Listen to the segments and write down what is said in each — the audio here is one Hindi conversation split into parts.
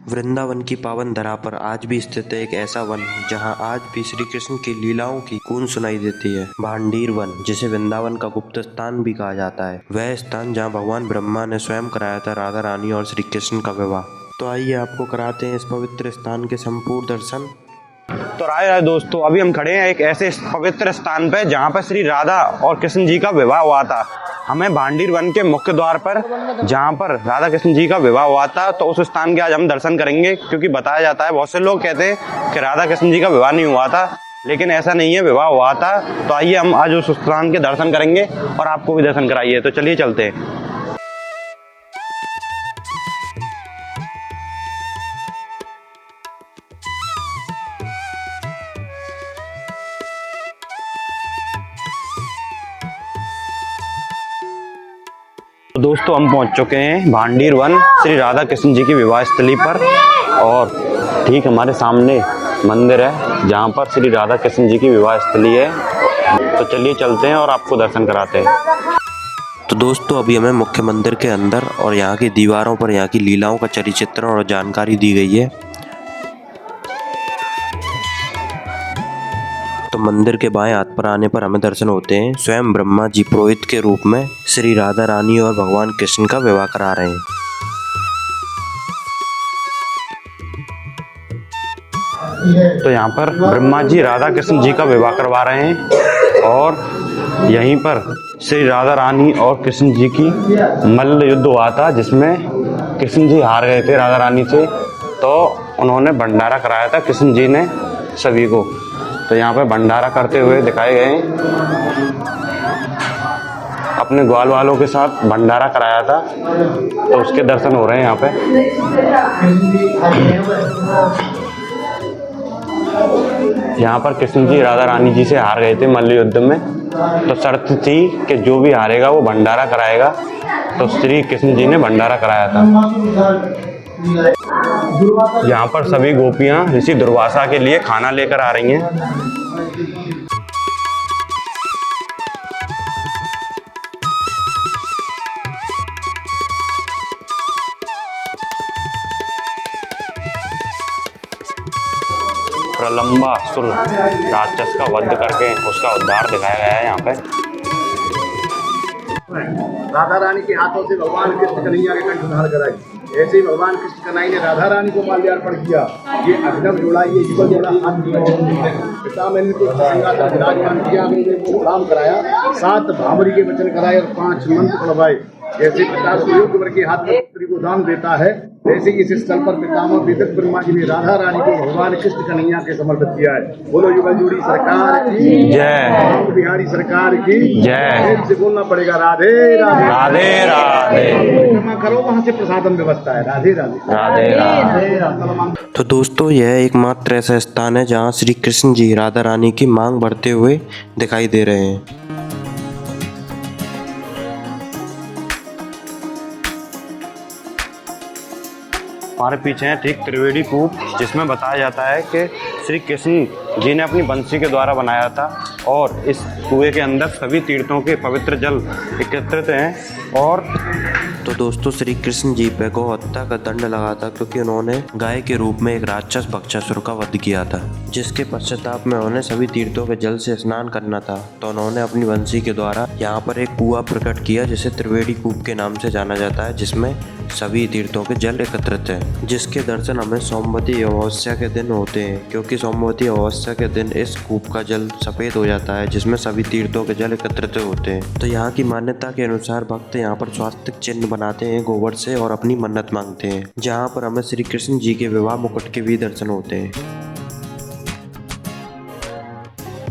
वृंदावन की पावन धरा पर आज भी स्थित है एक ऐसा वन जहां आज भी श्री कृष्ण की लीलाओं की गूंज सुनाई देती है। भांडीर वन, जिसे वृंदावन का गुप्त स्थान भी कहा जाता है, वह स्थान जहां भगवान ब्रह्मा ने स्वयं कराया था राधा रानी और श्री कृष्ण का विवाह। तो आइए आपको कराते हैं इस पवित्र स्थान के संपूर्ण दर्शन। तो राय दोस्तों, अभी हम खड़े हैं एक ऐसे पवित्र स्थान पे जहाँ पर श्री राधा और कृष्ण जी का विवाह हुआ था। हमें भांडीर वन के मुख्य द्वार पर, जहाँ पर राधा कृष्ण जी का विवाह हुआ था, तो उस स्थान के आज हम दर्शन करेंगे। क्योंकि बताया जाता है, बहुत से लोग कहते हैं कि राधा कृष्ण जी का विवाह नहीं हुआ था, लेकिन ऐसा नहीं है, विवाह हुआ था। तो आइए हम आज उस स्थान के दर्शन करेंगे और आपको भी दर्शन कराइए। तो चलिए चलते हैं। तो दोस्तों, हम पहुंच चुके हैं भांडीर वन श्री राधा कृष्ण जी की विवाह स्थली पर, और ठीक हमारे सामने मंदिर है जहां पर श्री राधा कृष्ण जी की विवाह स्थली है। तो चलिए चलते हैं और आपको दर्शन कराते हैं। तो दोस्तों, अभी हमें मुख्य मंदिर के अंदर और यहाँ की दीवारों पर यहाँ की लीलाओं का चरित्र और जानकारी दी गई है। तो मंदिर के बाएं हाथ पर आने पर हमें दर्शन होते हैं स्वयं ब्रह्मा जी पुरोहित के रूप में श्री राधा रानी और भगवान कृष्ण का विवाह करा रहे हैं। तो यहाँ पर ब्रह्मा जी राधा कृष्ण जी का विवाह करवा रहे हैं, और यहीं पर श्री राधा रानी और कृष्ण जी की मल्ल युद्ध हुआ था, जिसमें कृष्ण जी हार गए थे राधा रानी से। तो उन्होंने भंडारा कराया था कृष्ण जी ने सभी को। तो यहाँ पे भंडारा करते हुए दिखाए गए हैं, अपने ग्वाल वालों के साथ भंडारा कराया था। तो उसके दर्शन हो रहे हैं यहाँ पे। यहाँ पर कृष्ण जी राधा रानी जी से हार गए थे मल्ल युद्ध में। तो शर्त थी कि जो भी हारेगा वो भंडारा कराएगा। तो श्री कृष्ण जी ने भंडारा कराया था। यहाँ पर सभी गोपियाँ ऋषि दुर्वासा के लिए खाना लेकर आ रही हैं। प्रलंबासुर राक्षस का वध करके उसका उद्धार दिखाया गया है यहाँ पे। राधा रानी के हाथों से भगवान कृष्ण कन्हैया के कंठ धारण कराई। ऐसे ही भगवान कृष्ण कन्हैया ने राधा रानी को माल्यार्पण किया। ये अभिनव जोड़ा, ये युगल जोड़ा पिता मैंने तो सिंहासन विराजमान किया, प्रणाम कराया, 7 भामरी के वचन कराए और 5 मंत्र पढ़वाए। जैसे पिता सुयोग वर के हाथ में पुत्री को दान देता है, वैसे इस स्थल पर पितामह वेदक ब्रह्मा जी ने राधा रानी को भगवान कृष्ण कन्हैया के समर्पित किया है। बोलो युगल जोड़ी सरकार की जय, बिहारी सरकार की जय। से बोलना पड़ेगा राधे राधे राधे राधे। क्षमा करो, वहाँ से प्रसादम व्यवस्था है। राधे राधे राधे राधे। तो दोस्तों, यह एकमात्र ऐसा स्थान है जहाँ श्री कृष्ण जी राधा रानी की मांग भरते हुए दिखाई दे रहे हैं। हमारे पीछे है ठीक त्रिवेणी कूप, जिसमें बताया जाता है कि श्री कृष्ण जी ने अपनी बंसी के द्वारा बनाया था, और इस कुएं के अंदर सभी तीर्थों के पवित्र जल एकत्रित हैं। और तो दोस्तों, श्री कृष्ण जी पे गौ हत्या का दंड लगा था, क्योंकि उन्होंने गाय के रूप में एक राक्षस बकासुर का वध किया था, जिसके पश्चाताप में उन्हें सभी तीर्थों के जल से स्नान करना था। तो उन्होंने अपनी बंसी के द्वारा यहाँ पर एक कुआं प्रकट किया, जिसे त्रिवेणी कूप के नाम से जाना जाता है, जिसमें सभी तीर्थों के जल एकत्रित हैं, जिसके दर्शन हमें सोमवती अमावस्या के दिन होते हैं, क्योंकि सोमवती अमावस्या के दिन इस कूप का जल सफेद हो जाता है, जिसमें सभी तीर्थों के जल एकत्रित होते हैं। तो यहाँ की मान्यता के अनुसार भक्त यहाँ पर स्वास्तिक चिन्ह बनाते हैं गोबर से और अपनी मन्नत मांगते हैं, जहाँ पर हमें श्री कृष्ण जी के विवाह मुकुट के भी दर्शन होते हैं।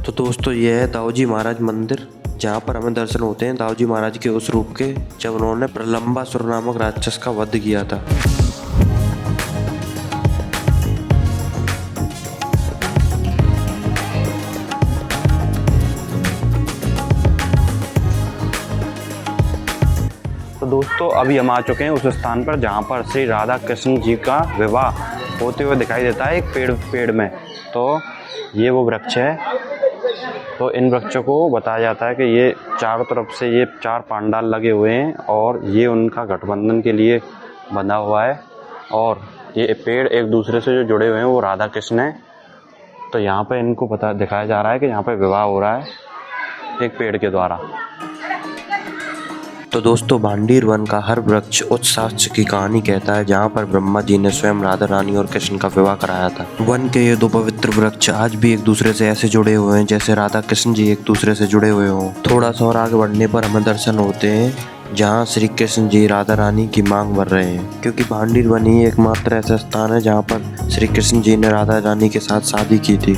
तो दोस्तों, यह है दाऊजी महाराज मंदिर, जहाँ पर हमें दर्शन होते हैं दाऊजी महाराज के उस रूप के जब उन्होंने प्रलंबासुर नामक राक्षस का वध किया था। तो दोस्तों, अभी हम आ चुके हैं उस स्थान पर जहाँ पर श्री राधा कृष्ण जी का विवाह होते हुए दिखाई देता है, एक पेड़ में। तो ये वो वृक्ष है। तो इन वृक्षों को बताया जाता है कि ये चारों तरफ से ये 4 पांडाल लगे हुए हैं, और ये उनका गठबंधन के लिए बंधा हुआ है। और ये पेड़ एक दूसरे से जो जुड़े हुए हैं वो राधा कृष्ण है। तो यहाँ पे इनको पता दिखाया जा रहा है कि यहाँ पे विवाह हो रहा है एक पेड़ के द्वारा। तो दोस्तों भांडीर वन का हर वृक्ष उस शास्त्र की कहानी कहता है जहाँ पर ब्रह्मा जी ने स्वयं राधा रानी और कृष्ण का विवाह कराया था। वन के ये दो पवित्र वृक्ष आज भी एक दूसरे से ऐसे जुड़े हुए हैं जैसे राधा कृष्ण जी एक दूसरे से जुड़े हुए हों। थोड़ा सा और आगे बढ़ने पर हमें दर्शन होते हैं जहाँ श्री कृष्ण जी राधा रानी की मांग भर रहे हैं, क्योंकि भांडीर वन ही एकमात्र ऐसा स्थान है जहाँ पर श्री कृष्ण जी ने राधा रानी के साथ शादी की थी।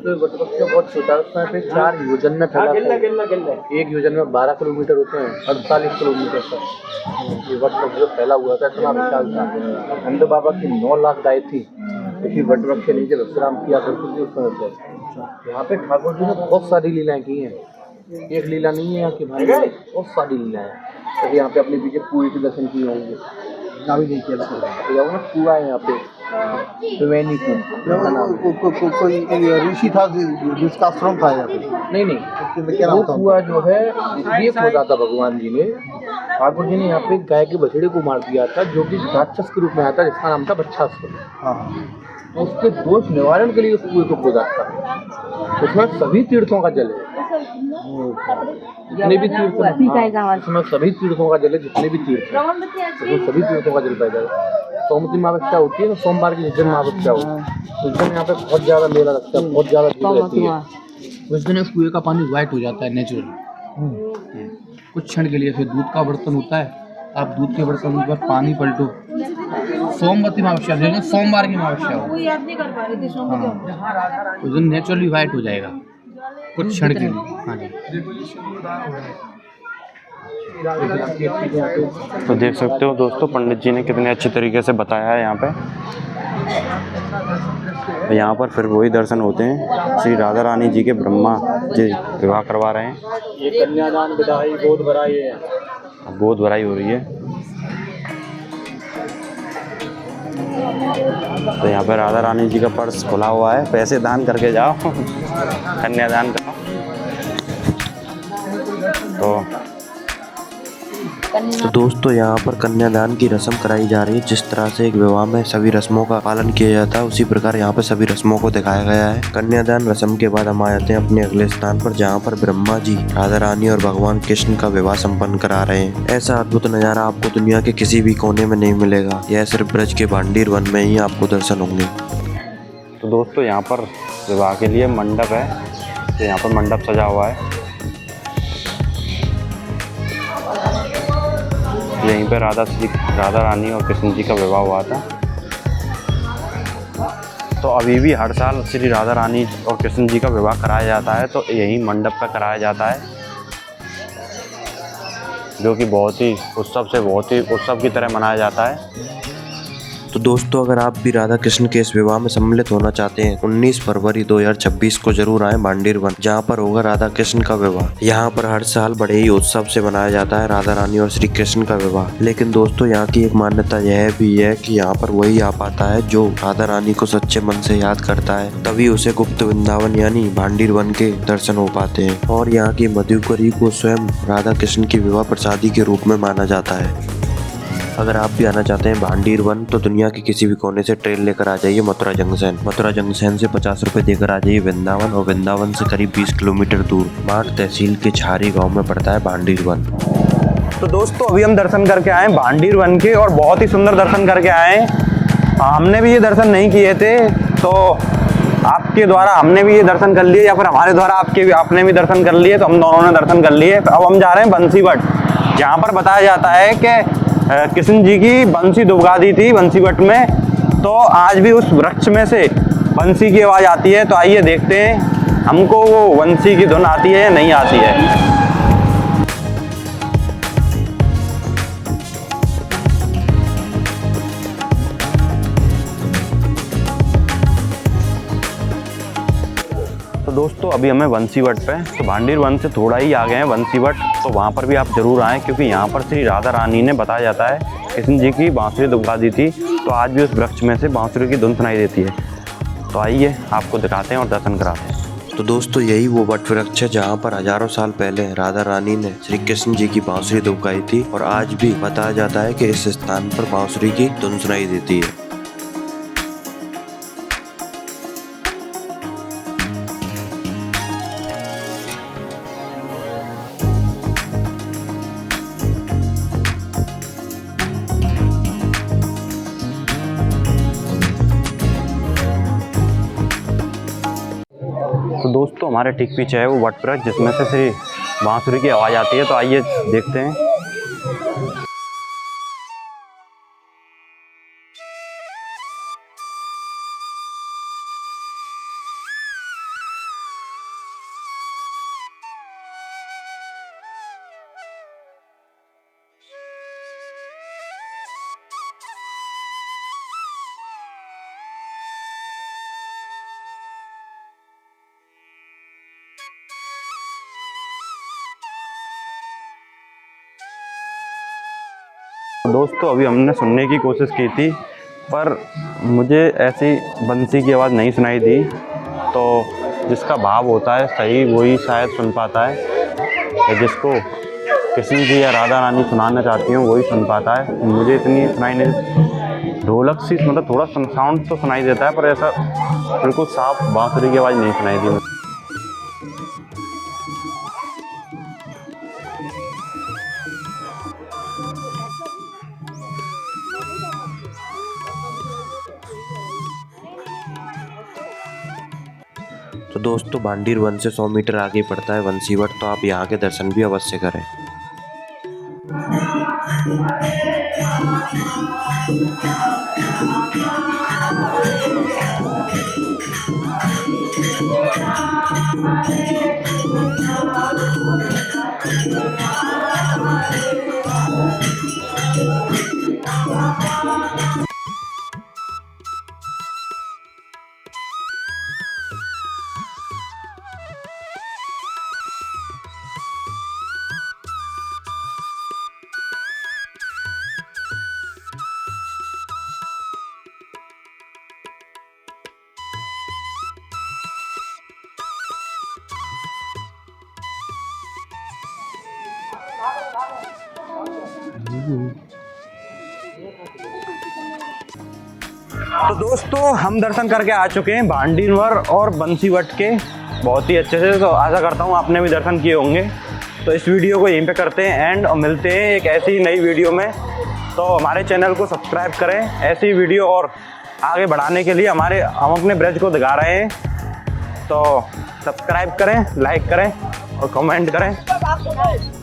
बहुत छोटा उसमें पे 4 योजन में फैला था। एक योजन में 12 किलोमीटर होते हैं, 48 किलोमीटर तक ये वट वृक्ष जो फैला हुआ था इतना विशाल था। नंद बाबा की 9 लाख गाय थी, इसी वट वृक्ष के नीचे विश्राम किया करती थी। उसमें यहाँ पे ठाकुर जी ने बहुत सारी लीलाएं की हैं, एक लीला नहीं है यहाँ की भाई, बहुत सारी लीलाएं। तो यहाँ पे अपने पीछे कुएं के दर्शन किए होंगे, ना भी नहीं किया था कुआ है यहाँ पे। कोई ऋषि था जिसका आश्रम था यहाँ पे? नहीं, वो कुआ जो है इसलिए खोदा था भगवान जी ने, ठाकुर जी ने यहाँ पे गाय के बछड़े को मार दिया था जो कि राक्षस के रूप में आया था, जिसका नाम था बच्छासुर। तो उसके दोष निवारण के लिए उस कुएं को खोदा था। उसमें सभी तीर्थों का जल है, जितने भी तीर्थ उसमें सभी तीर्थों का जल है, जितने भी तीर्थ हैं सभी तीर्थों का जल पाया जाएगा। सोमवती महावृक्षा होती है ना, सोमवार की निर्जन महावृक्षा होती है, उस दिन यहाँ पे बहुत ज़्यादा मेला लगता है, बहुत ज़्यादा भीड़ रहती है। उस दिन उस कुएं का पानी व्हाइट हो जाता है नेचुरली कुछ क्षण के लिए। फिर दूध का बर्तन होता है, आप दूध के बर्तन पर पानी पलटो, सोमवती महावृक्षा जो है सोमवार की महावृक्षा हो, उस दिन नेचुरली व्हाइट हो जाएगा कुछ क्षण के लिए। हाँ जी, तो देख सकते हो दोस्तों पंडित जी ने कितने अच्छे तरीके से बताया है यहाँ पे। तो यहाँ पर फिर वही दर्शन होते हैं, श्री राधा रानी जी के ब्रह्मा जी विवाह करवा रहे हैं। ये कन्यादान विदाई गोद भराई है, गोद भराई हो रही है। तो यहाँ पे राधा रानी जी का पर्स खुला हुआ है, पैसे दान करके जाओ कन्यादान करो। तो दोस्तों यहाँ पर कन्यादान की रस्म कराई जा रही है। जिस तरह से एक विवाह में सभी रस्मों का पालन किया जाता है उसी प्रकार यहाँ पर सभी रस्मों को दिखाया गया है। कन्यादान रस्म के बाद हम आ जाते हैं अपने अगले स्थान पर जहाँ पर ब्रह्मा जी राधा रानी और भगवान कृष्ण का विवाह संपन्न करा रहे हैं। ऐसा अद्भुत नजारा आपको दुनिया के किसी भी कोने में नहीं मिलेगा, यह सिर्फ ब्रज के भांडीर वन में ही आपको दर्शन होंगे। तो दोस्तों यहाँ पर विवाह के लिए मंडप है, तो यहाँ पर मंडप सजा हुआ है। यहीं पर राधा रानी और कृष्ण जी का विवाह हुआ था। तो अभी भी हर साल श्री राधा रानी और कृष्ण जी का विवाह कराया जाता है, तो यही मंडप पर कराया जाता है, जो कि बहुत ही उत्सव की तरह मनाया जाता है। तो दोस्तों अगर आप भी राधा कृष्ण के इस विवाह में सम्मिलित होना चाहते हैं 19 फरवरी 2026 को जरूर आए भांडीर वन, जहाँ पर होगा राधा कृष्ण का विवाह। यहाँ पर हर साल बड़े ही उत्सव से मनाया जाता है राधा रानी और श्री कृष्ण का विवाह। लेकिन दोस्तों यहाँ की एक मान्यता यह भी है कि यहाँ पर वही आ पाता है जो राधा रानी को सच्चे मन से याद करता है, तभी उसे गुप्त वृंदावन यानी भांडीर वन के दर्शन हो पाते हैं। और यहाँ की मधुकरी को स्वयं राधा कृष्ण की विवाह प्रसादी के रूप में माना जाता है। अगर आप भी आना चाहते हैं भांडीर वन तो दुनिया के किसी भी कोने से ट्रेन लेकर आ जाइए मथुरा जंक्शन से 50 रुपए देकर आ जाइए वृंदावन, और वृंदावन से करीब 20 किलोमीटर दूर माठ तहसील के छारी गांव में पड़ता है भांडीर वन। तो दोस्तों अभी हम दर्शन करके आए भांडीर वन के, और बहुत ही सुंदर दर्शन करके आए। हमने भी ये दर्शन नहीं किए थे, तो आपके द्वारा हमने भी ये दर्शन कर लिए, या फिर हमारे द्वारा आपने भी दर्शन कर लिए, तो हम दोनों ने दर्शन कर लिए। अब हम जा रहे हैं बंसीवट, जहाँ पर बताया जाता है कि कृष्ण जी की बंसी दुबका दी थी बंसीवट में, तो आज भी उस वृक्ष में से बंसी की आवाज़ आती है। तो आइए देखते हैं हमको वो बंसी की धुन आती है या नहीं आती है। तो दोस्तों अभी हमें बंसीवट पे, तो भांडीर वन से थोड़ा ही आगे हैं बंसीवट, तो वहाँ पर भी आप जरूर आएँ, क्योंकि यहाँ पर श्री राधा रानी ने बताया जाता है कृष्ण जी की बांसुरी दुबका दी थी, तो आज भी उस वृक्ष में से बांसुरी की धुन सुनाई देती है। तो आइए आपको दिखाते हैं और दर्शन कराते हैं। तो तो दोस्तों यही वो वट वृक्ष है जहाँ पर हजारों साल पहले राधा रानी ने श्री कृष्ण जी की बांसुरी दुबकाई थी और आज भी बताया जाता है कि इस स्थान पर बांसुरी की धुन सुनाई देती है। तो दोस्तों हमारे ठीक पीछे है वो वट वृक्ष जिसमें से श्री बांसुरी की आवाज़ आती है, तो आइए देखते हैं। दोस्तों अभी हमने सुनने की कोशिश की थी पर मुझे ऐसी बंसी की आवाज़ नहीं सुनाई दी, तो जिसका भाव होता है सही वही शायद सुन पाता है, या जिसको कृष्ण जी या राधा रानी सुनाना चाहती हूँ वही सुन पाता है। मुझे इतनी सुनाई नहीं, ढोलक सी मतलब थोड़ा साउंड तो सुनाई देता है पर ऐसा बिल्कुल साफ बांसुरी की आवाज़ नहीं सुनाई दी। तो दोस्तों भांडीर वन से 100 मीटर आगे पड़ता है वंशीवट, तो आप यहाँ के दर्शन भी अवश्य करें। तो दोस्तों हम दर्शन करके आ चुके हैं भांडीवर और बंसीवट के बहुत ही अच्छे से, तो आशा करता हूँ आपने भी दर्शन किए होंगे। तो इस वीडियो को यहीं पे करते हैं एंड, और मिलते हैं एक ऐसी नई वीडियो में। तो हमारे चैनल को सब्सक्राइब करें, ऐसी वीडियो और आगे बढ़ाने के लिए हम अपने ब्रज को दिखा रहे हैं, तो सब्सक्राइब करें, लाइक करें और कमेंट करें।